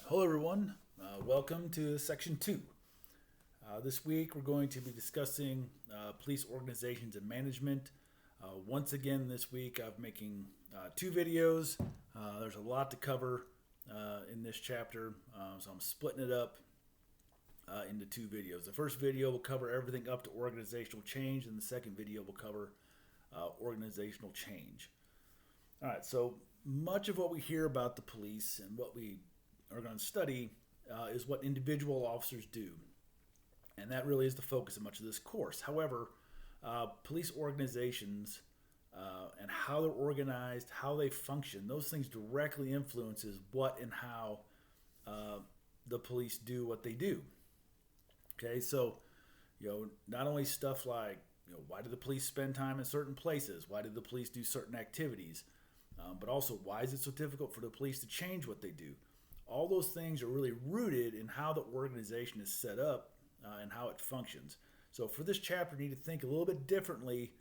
Hello, everyone. Welcome to section 2. This week, we're going to be discussing police organizations and management. Once again, this week, I'm making 2 videos. There's a lot to cover in this chapter, so I'm splitting it up into 2 videos. The first video will cover everything up to organizational change, and the second video will cover organizational change. All right, so much of what we hear about the police and what we are going to study is what individual officers do. And that really is the focus of much of this course. However, police organizations and how they're organized, how they function, those things directly influences what and how the police do what they do. Okay, so not only stuff like why do the police spend time in certain places? Why do the police do certain activities? But also, why is it so difficult for the police to change what they do? All those things are really rooted in how the organization is set up and how it functions. So for this chapter, you need to think a little bit differently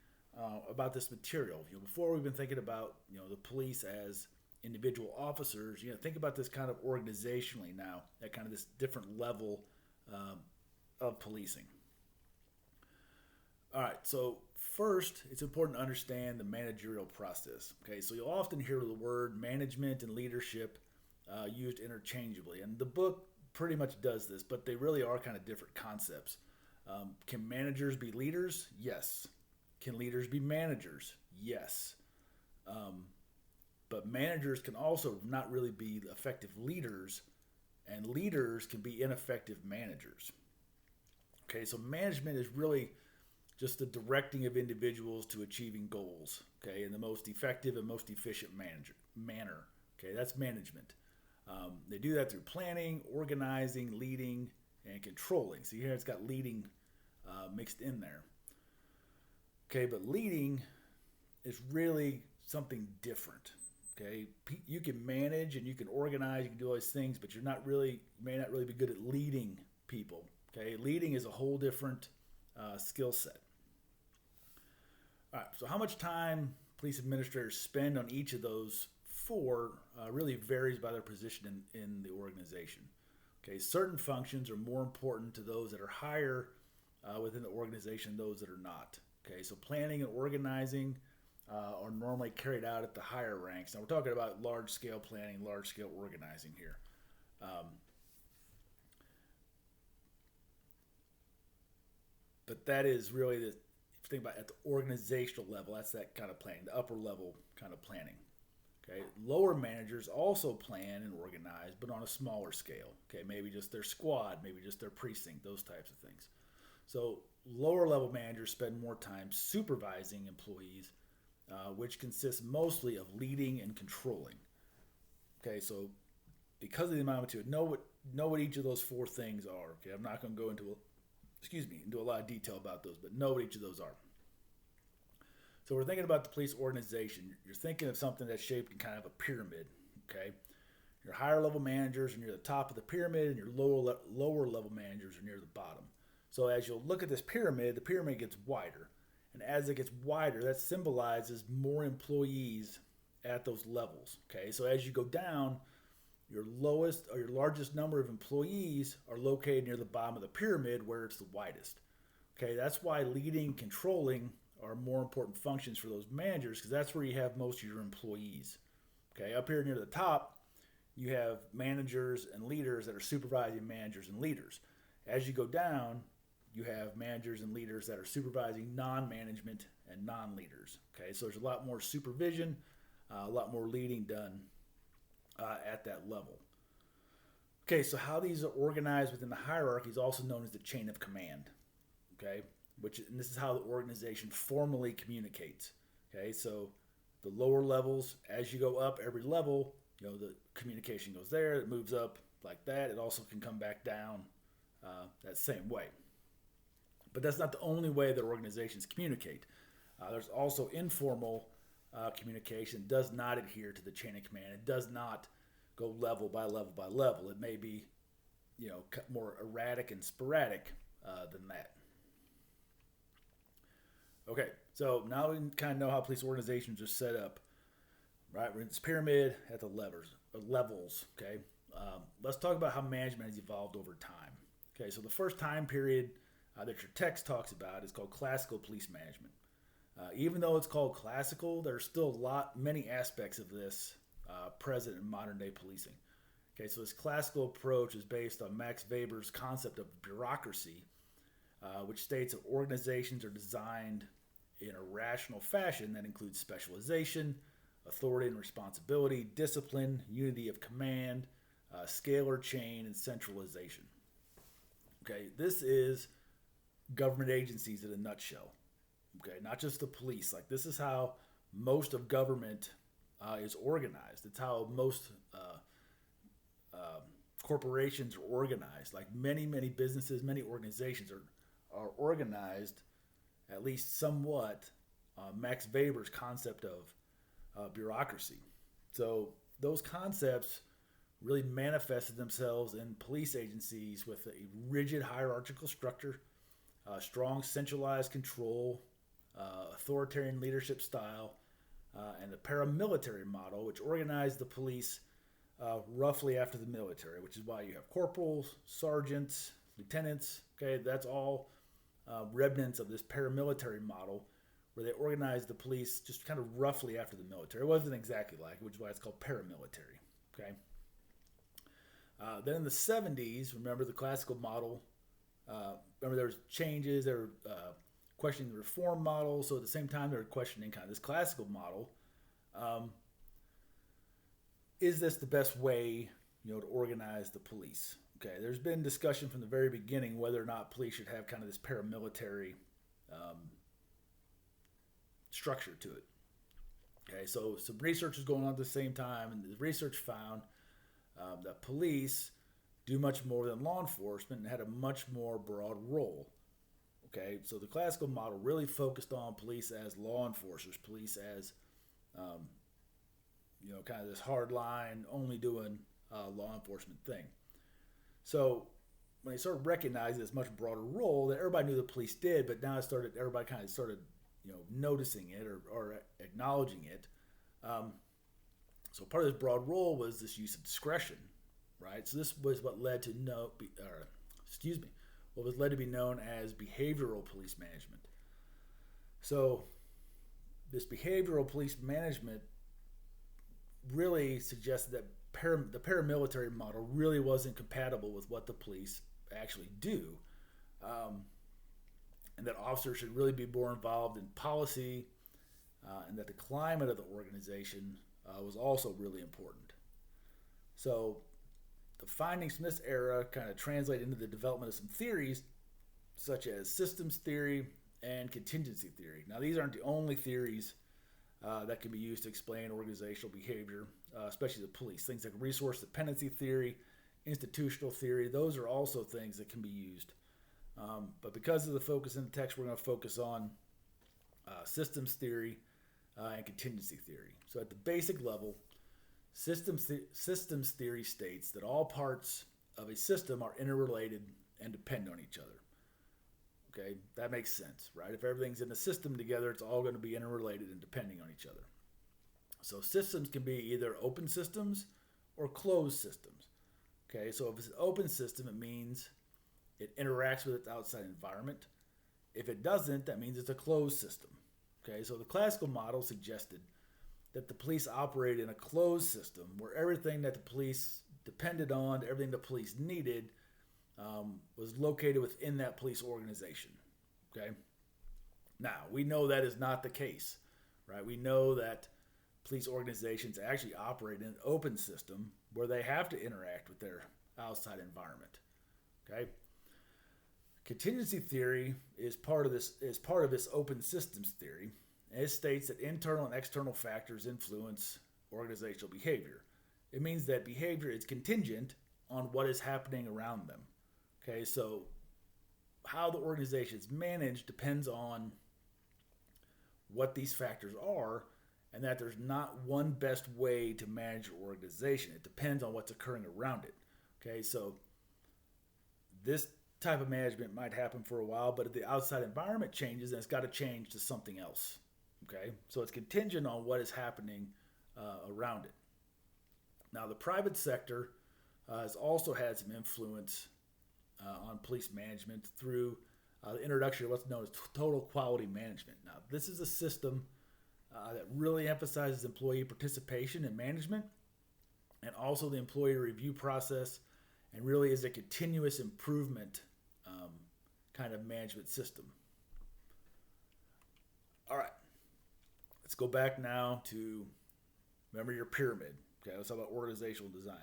about this material. Before we've been thinking about the police as individual officers. Think about this kind of organizationally now at kind of this different level of policing. All right, so first, it's important to understand the managerial process. Okay, so you'll often hear the word management and leadership used interchangeably, and the book pretty much does this, but they really are kind of different concepts. Can managers be leaders? Yes. Can leaders be managers? Yes. But managers can also not really be effective leaders, and leaders can be ineffective managers. Okay, so management is really just the directing of individuals to achieving goals, okay, in the most effective and most efficient manner. Okay, that's management. They do that through planning, organizing, leading, and controlling. So here it's got leading mixed in there. Okay, but leading is really something different. Okay, you can manage and you can organize, you can do all these things, but you may not really be good at leading people. Okay, leading is a whole different skill set. All right, so how much time police administrators spend on each of those 4 really varies by their position in the organization. Okay, certain functions are more important to those that are higher within the organization than those that are not. Okay, so planning and organizing are normally carried out at the higher ranks. Now we're talking about large-scale planning, large-scale organizing here. But that is really if you think about it, at the organizational level, that's that kind of planning, the upper level kind of planning. Okay, lower managers also plan and organize, but on a smaller scale. Okay, maybe just their squad, maybe just their precinct, those types of things. So lower level managers spend more time supervising employees, which consists mostly of leading and controlling. Okay, so because of the amount of material, know what each of those 4 things are. Okay, I'm not going to go into a lot of detail about those, but know what each of those are. So we're thinking about the police organization. You're thinking of something that's shaped in kind of a pyramid. Okay, your higher level managers are near the top of the pyramid, and your lower level managers are near the bottom. So as you'll look at this pyramid, the pyramid gets wider, and as it gets wider, that symbolizes more employees at those levels. Okay, so as you go down, your lowest or your largest number of employees are located near the bottom of the pyramid where it's the widest. Okay, that's why leading, controlling are more important functions for those managers, because that's where you have most of your employees. Okay, up here near the top, you have managers and leaders that are supervising managers and leaders. As you go down, you have managers and leaders that are supervising non-management and non-leaders. Okay, so there's a lot more supervision, a lot more leading done at that level. Okay, so how these are organized within the hierarchy is also known as the chain of command. Okay, and this is how the organization formally communicates. Okay, so the lower levels, as you go up every level, the communication goes there, it moves up like that. It also can come back down that same way. But that's not the only way that organizations communicate. There's also informal communication. It does not adhere to the chain of command. It does not go level by level by level. It may be, more erratic and sporadic than that. Okay, so now we kind of know how police organizations are set up, right? We're in this pyramid at the levels, okay? let's talk about how management has evolved over time. Okay, so the first time period that your text talks about is called classical police management. Even though it's called classical, there's still many aspects of this present in modern day policing. Okay, so this classical approach is based on Max Weber's concept of bureaucracy, which states that organizations are designed in a rational fashion that includes specialization, authority and responsibility, discipline, unity of command, scale or chain, and centralization. Okay, this is government agencies in a nutshell. Okay, not just the police. Like, this is how most of government is organized. It's how most corporations are organized. Like, many businesses, many organizations are organized, at least somewhat, Max Weber's concept of bureaucracy. So those concepts really manifested themselves in police agencies with a rigid hierarchical structure, strong centralized control, authoritarian leadership style, and the paramilitary model, which organized the police roughly after the military, which is why you have corporals, sergeants, lieutenants. Okay, that's all remnants of this paramilitary model, where they organized the police just kind of roughly after the military. It wasn't exactly like it, which is why it's called paramilitary. Okay. Then in the 70s, remember the classical model. Remember there was changes. They were questioning the reform model. So at the same time, they were questioning kind of this classical model. Is this the best way, to organize the police? Okay, there's been discussion from the very beginning whether or not police should have kind of this paramilitary structure to it. Okay, so some research was going on at the same time, and the research found that police do much more than law enforcement and had a much more broad role. Okay, so the classical model really focused on police as law enforcers, police as, kind of this hard line, only doing law enforcement thing. So when they started recognizing this much broader role that everybody knew the police did, but now everybody kind of started, noticing it or acknowledging it. So part of this broad role was this use of discretion, right? So this was what led to what was led to be known as behavioral police management. So this behavioral police management really suggested that the paramilitary model really wasn't compatible with what the police actually do, and that officers should really be more involved in policy, and that the climate of the organization was also really important. So the findings from this era kind of translate into the development of some theories such as systems theory and contingency theory. Now, these aren't the only theories that can be used to explain organizational behavior, especially the police. Things like resource dependency theory, institutional theory, those are also things that can be used. But because of the focus in the text, we're going to focus on systems theory and contingency theory. So at the basic level, systems theory states that all parts of a system are interrelated and depend on each other. Okay, that makes sense, right? If everything's in a system together, it's all going to be interrelated and depending on each other. So systems can be either open systems or closed systems. Okay, so if it's an open system, it means it interacts with its outside environment. If it doesn't, that means it's a closed system. Okay, so the classical model suggested that the police operated in a closed system where everything that the police depended on, everything the police needed, was located within that police organization. Okay. Now, we know that is not the case, right? We know that police organizations actually operate in an open system where they have to interact with their outside environment. Okay. Contingency theory is part of this open systems theory. And it states that internal and external factors influence organizational behavior. It means that behavior is contingent on what is happening around them. Okay, so how the organization is managed depends on what these factors are, and that there's not one best way to manage your organization. It depends on what's occurring around it. Okay, so this type of management might happen for a while, but if the outside environment changes, then it's got to change to something else. Okay, so it's contingent on what is happening around it. Now, the private sector has also had some influence on police management through the introduction of what's known as total quality management. Now, this is a system that really emphasizes employee participation in management and also the employee review process, and really is a continuous improvement kind of management system. All right, let's go back now to remember your pyramid. Okay, let's talk about organizational design.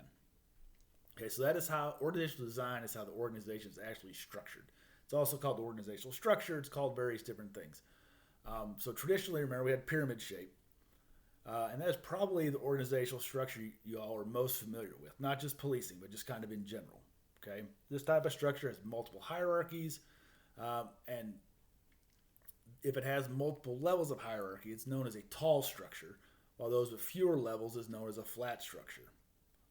Okay, so that is how organizational design is how the organization is actually structured. It's also called the organizational structure. It's called various different things. So traditionally, remember, we had pyramid shape. And that is probably the organizational structure you all are most familiar with, not just policing, but just kind of in general. Okay, this type of structure has multiple hierarchies, and if it has multiple levels of hierarchy, it's known as a tall structure, while those with fewer levels is known as a flat structure.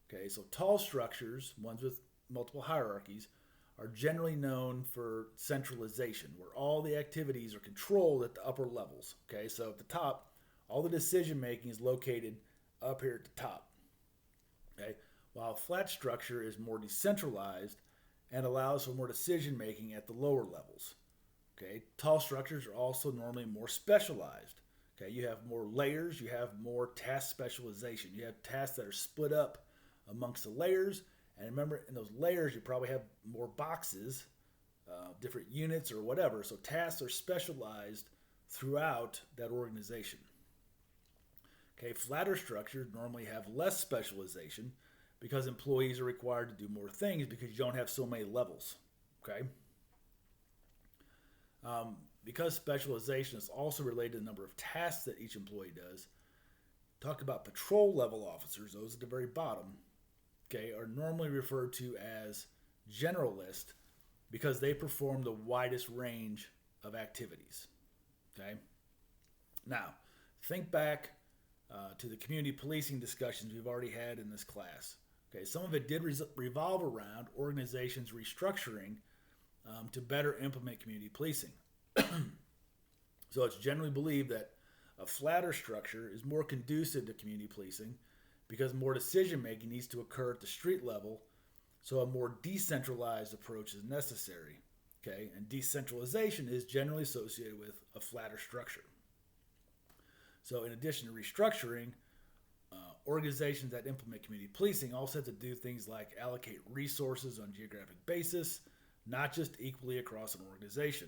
Okay, so tall structures, ones with multiple hierarchies, are generally known for centralization, where all the activities are controlled at the upper levels. Okay, so at the top, all the decision making is located up here at the top. Okay, while a flat structure is more decentralized and allows for more decision making at the lower levels. Okay, tall structures are also normally more specialized. Okay, you have more layers, you have more task specialization. You have tasks that are split up amongst the layers, and remember, in those layers, you probably have more boxes, different units or whatever. So tasks are specialized throughout that organization. Okay, flatter structures normally have less specialization because employees are required to do more things because you don't have so many levels. Okay. Because specialization is also related to the number of tasks that each employee does, talk about patrol level officers, those at the very bottom, okay, are normally referred to as generalist because they perform the widest range of activities. Okay. Now, think back to the community policing discussions we've already had in this class. Okay, some of it did revolve around organizations restructuring to better implement community policing. So it's generally believed that a flatter structure is more conducive to community policing because more decision making needs to occur at the street level, so a more decentralized approach is necessary. Okay, and decentralization is generally associated with a flatter structure. So in addition to restructuring, organizations that implement community policing also have to do things like allocate resources on a geographic basis, not just equally across an organization.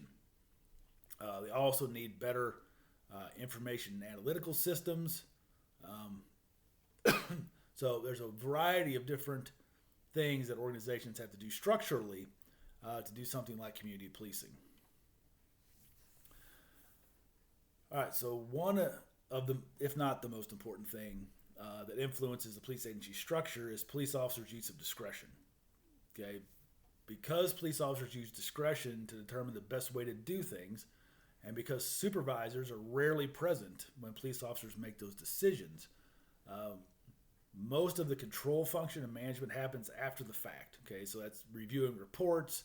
They also need better information and analytical systems. So there's a variety of different things that organizations have to do structurally to do something like community policing. All right, so one of the, if not the most important thing that influences the police agency structure is police officers' use of discretion. Okay, because police officers use discretion to determine the best way to do things, and because supervisors are rarely present when police officers make those decisions, most of the control function and management happens after the fact. Okay, so that's reviewing reports,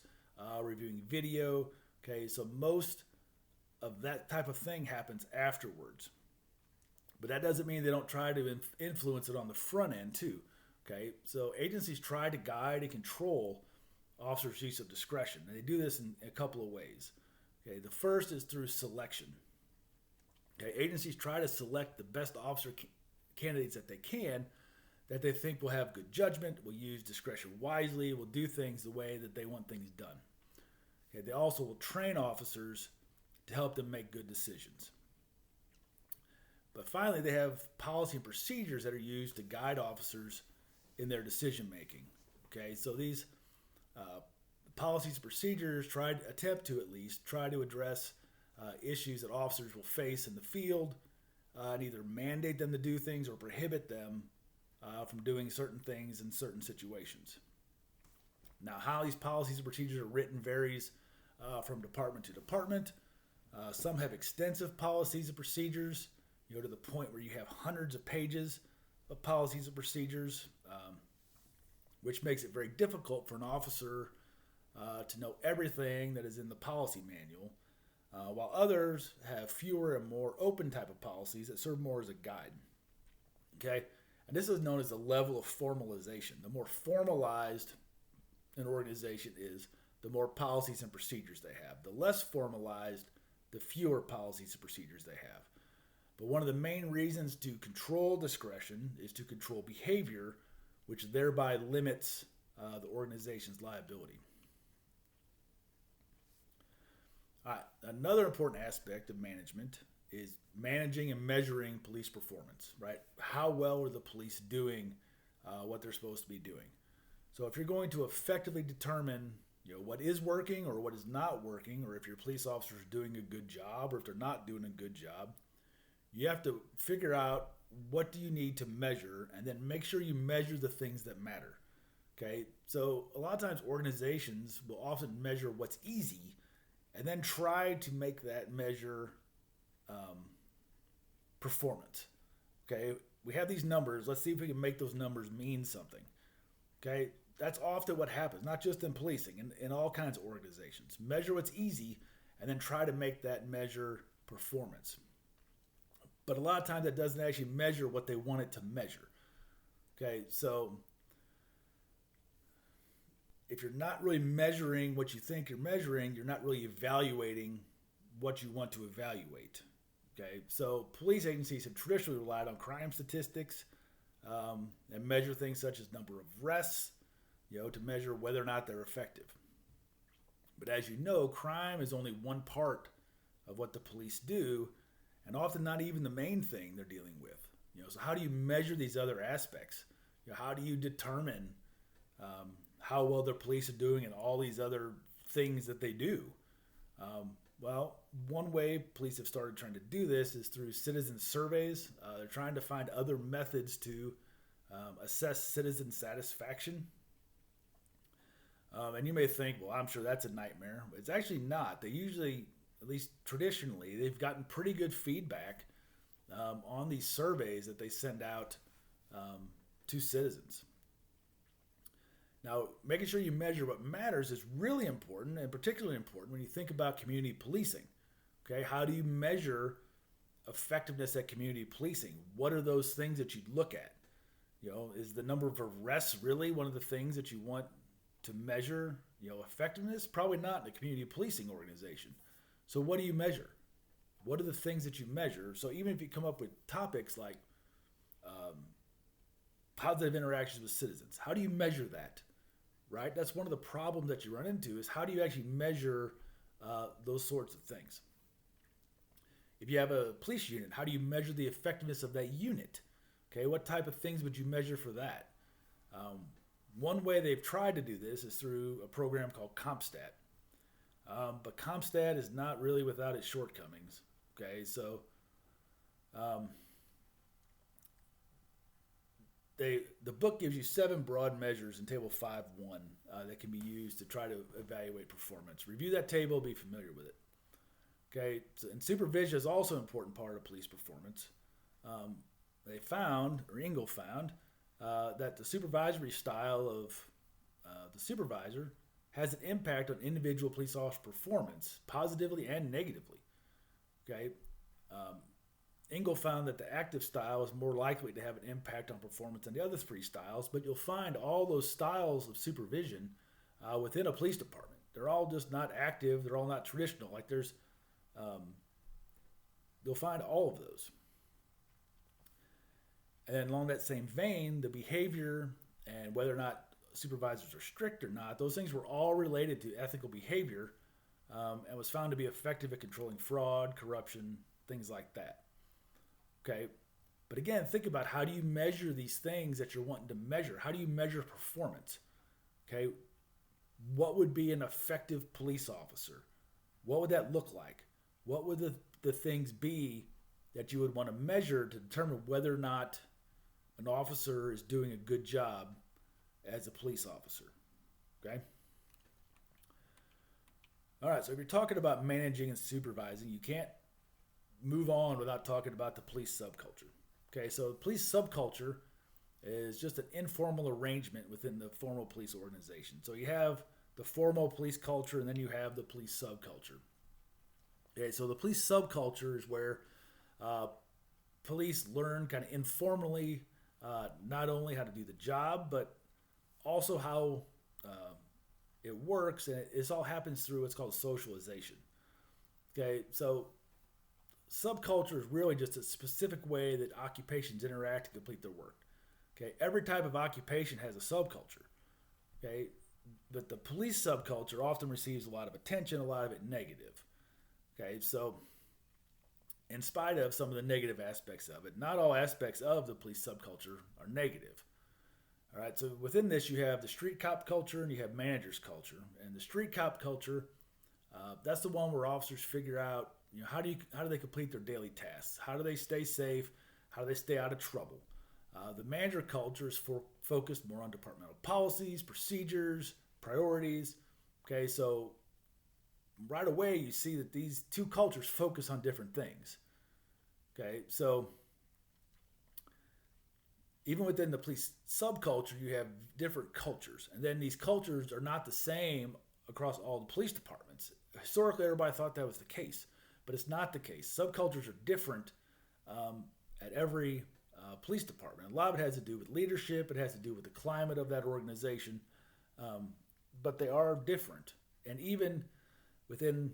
reviewing video. Okay, so most of that type of thing happens afterwards. But that doesn't mean they don't try to influence it on the front end too. Okay, so agencies try to guide and control officers' use of discretion, and they do this in a couple of ways. Okay, the first is through selection. Okay, agencies try to select the best officer candidates that they can, that they think will have good judgment, will use discretion wisely, will do things the way that they want things done. Okay, they also will train officers to help them make good decisions. But finally, they have policy and procedures that are used to guide officers in their decision making. Okay, so these policies and procedures attempt to at least try to address issues that officers will face in the field, and either mandate them to do things or prohibit them from doing certain things in certain situations. Now, how these policies and procedures are written varies from department to department. Some have extensive policies and procedures, to the point where you have hundreds of pages of policies and procedures, which makes it very difficult for an officer to know everything that is in the policy manual, while others have fewer and more open type of policies that serve more as a guide. Okay, And this is known as the level of formalization. The more formalized an organization is, the more policies and procedures they have. The less formalized, the fewer policies and procedures they have. But one of the main reasons to control discretion is to control behavior, which thereby limits the organization's liability. All right, another important aspect of management is managing and measuring police performance, right? How well are the police doing what they're supposed to be doing? So if you're going to effectively determine what is working or what is not working, or if your police officers are doing a good job or if they're not doing a good job, you have to figure out what do you need to measure, and then make sure you measure the things that matter. Okay, so a lot of times organizations will often measure what's easy and then try to make that measure performance. Okay, we have these numbers. Let's see if we can make those numbers mean something. Okay, that's often what happens, not just in policing, in all kinds of organizations. Measure what's easy and then try to make that measure performance. But a lot of times that doesn't actually measure what they want it to measure. Okay, so if you're not really measuring what you think you're measuring, you're not really evaluating what you want to evaluate. Okay, so police agencies have traditionally relied on crime statistics and measure things such as number of arrests, to measure whether or not they're effective. But as you know, crime is only one part of what the police do, and often not even the main thing they're dealing with. So how do you measure these other aspects? How do you determine how well the police are doing and all these other things that they do? Well, one way police have started trying to do this is through citizen surveys. They're trying to find other methods to assess citizen satisfaction. And you may think, well, I'm sure that's a nightmare. It's actually not. They usually, at least traditionally, they've gotten pretty good feedback on these surveys that they send out to citizens. Now, making sure you measure what matters is really important, and particularly important when you think about community policing. Okay, how do you measure effectiveness at community policing? What are those things that you look at? Is the number of arrests really one of the things that you want to measure? Effectiveness? Probably not in a community policing organization. So what do you measure? What are the things that you measure? So even if you come up with topics like positive interactions with citizens, how do you measure that? Right? That's one of the problems that you run into, is how do you actually measure those sorts of things? If you have a police unit, how do you measure the effectiveness of that unit? Okay, what type of things would you measure for that? One way they've tried to do this is through a program called CompStat. But CompStat is not really without its shortcomings. Okay, so the book gives you 7 broad measures in Table 5.1 that can be used to try to evaluate performance. Review that table, be familiar with it. Okay, so, and supervision is also an important part of police performance. They found, or Engel found, that the supervisory style of the supervisor has an impact on individual police officer performance, positively and negatively. Okay, Engel found that the active style is more likely to have an impact on performance than the other 3 styles, but you'll find all those styles of supervision within a police department. They're all just not active. They're all not traditional. Like you'll find all of those. And along that same vein, the behavior and whether or not supervisors are strict or not, those things were all related to ethical behavior and was found to be effective at controlling fraud, corruption, things like that. Okay, but again, think about, how do you measure these things that you're wanting to measure? How do you measure performance? Okay, what would be an effective police officer? What would that look like? What would the things be that you would want to measure to determine whether or not an officer is doing a good job as a police officer? Okay? All right, so if you're talking about managing and supervising, you can't move on without talking about the police subculture. Okay, so the police subculture is just an informal arrangement within the formal police organization. So you have the formal police culture, and then you have the police subculture. Okay, so the police subculture is where police learn kind of informally not only how to do the job, but also how it works, and this all happens through what's called socialization. Okay, so subculture is really just a specific way that occupations interact to complete their work. Okay, every type of occupation has a subculture. Okay, but the police subculture often receives a lot of attention, a lot of it negative. Okay, so in spite of some of the negative aspects of it, not all aspects of the police subculture are negative. All right, so within this, you have the street cop culture and you have managers culture. And the street cop culture, that's the one where officers figure out, how do they complete their daily tasks? How do they stay safe? How do they stay out of trouble? The manager culture is focused more on departmental policies, procedures, priorities. Okay, so right away you see that these two cultures focus on different things. Okay, so even within the police subculture, you have different cultures, and then these cultures are not the same across all the police departments. Historically, everybody thought that was the case, but it's not the case. Subcultures are different at every police department. A lot of it has to do with leadership. It has to do with the climate of that organization, but they are different. And even within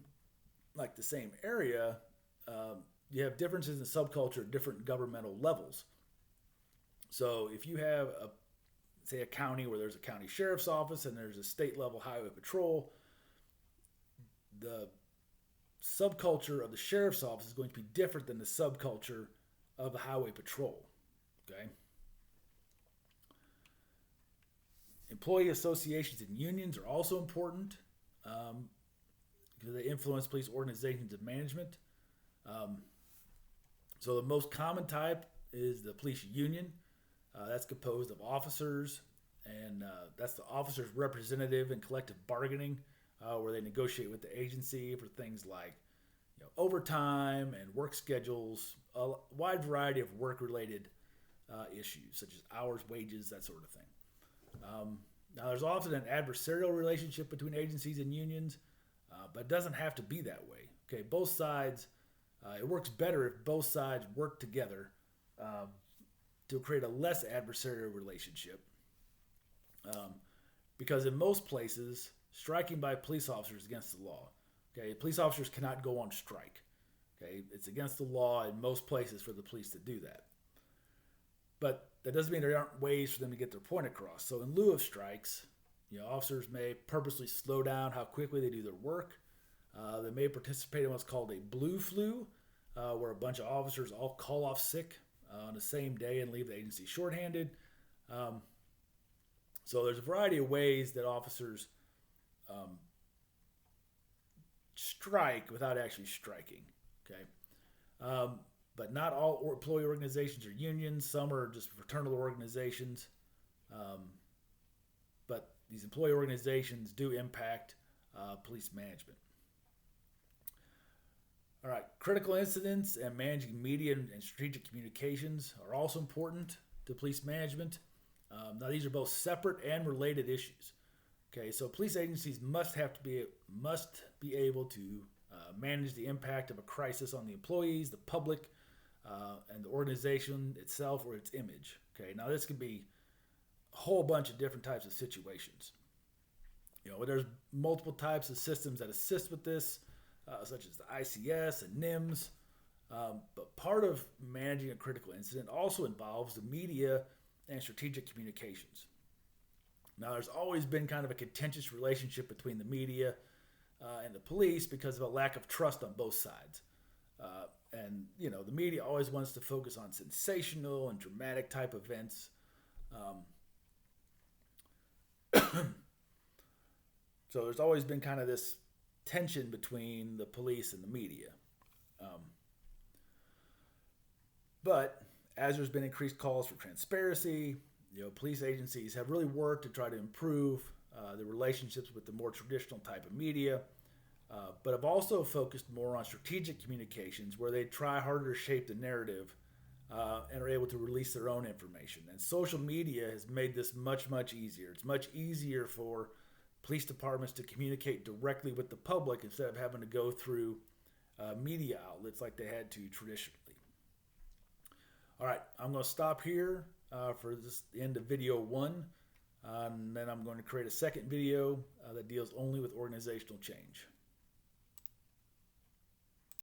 like the same area, you have differences in subculture at different governmental levels. So if you have say a county where there's a county sheriff's office and there's a state level highway patrol, the subculture of the sheriff's office is going to be different than the subculture of the highway patrol. Okay. Employee associations and unions are also important because they influence police organizations and management. So the most common type is the police union. That's composed of officers, and that's the officers' representative in collective bargaining, where they negotiate with the agency for things like overtime and work schedules, a wide variety of work-related issues such as hours, wages, that sort of thing. Now, there's often an adversarial relationship between agencies and unions, but it doesn't have to be that way. Okay, both sides. It works better if both sides work together to create a less adversarial relationship. Because in most places, striking by police officers is against the law. Okay, police officers cannot go on strike. Okay, it's against the law in most places for the police to do that. But that doesn't mean there aren't ways for them to get their point across. So in lieu of strikes, officers may purposely slow down how quickly they do their work. They may participate in what's called a blue flu, where a bunch of officers all call off sick on the same day and leave the agency shorthanded. So there's a variety of ways that officers strike without actually striking. Okay, but not all employee organizations are unions. Some are just fraternal organizations. But these employee organizations do impact police management. All right, critical incidents and managing media and strategic communications are also important to police management. Now, these are both separate and related issues. Okay, so police agencies must be able to manage the impact of a crisis on the employees, the public, and the organization itself or its image. Okay, now this could be a whole bunch of different types of situations. There's multiple types of systems that assist with this, such as the ICS and NIMS. But part of managing a critical incident also involves the media and strategic communications. Now, there's always been kind of a contentious relationship between the media and the police because of a lack of trust on both sides. And the media always wants to focus on sensational and dramatic type events. So there's always been kind of this tension between the police and the media. But as there's been increased calls for transparency, police agencies have really worked to try to improve the relationships with the more traditional type of media, but have also focused more on strategic communications where they try harder to shape the narrative and are able to release their own information. And social media has made this much, much easier. It's much easier for police departments to communicate directly with the public instead of having to go through media outlets like they had to traditionally. All right, I'm going to stop here for this end of video 1. And then I'm going to create a second video that deals only with organizational change.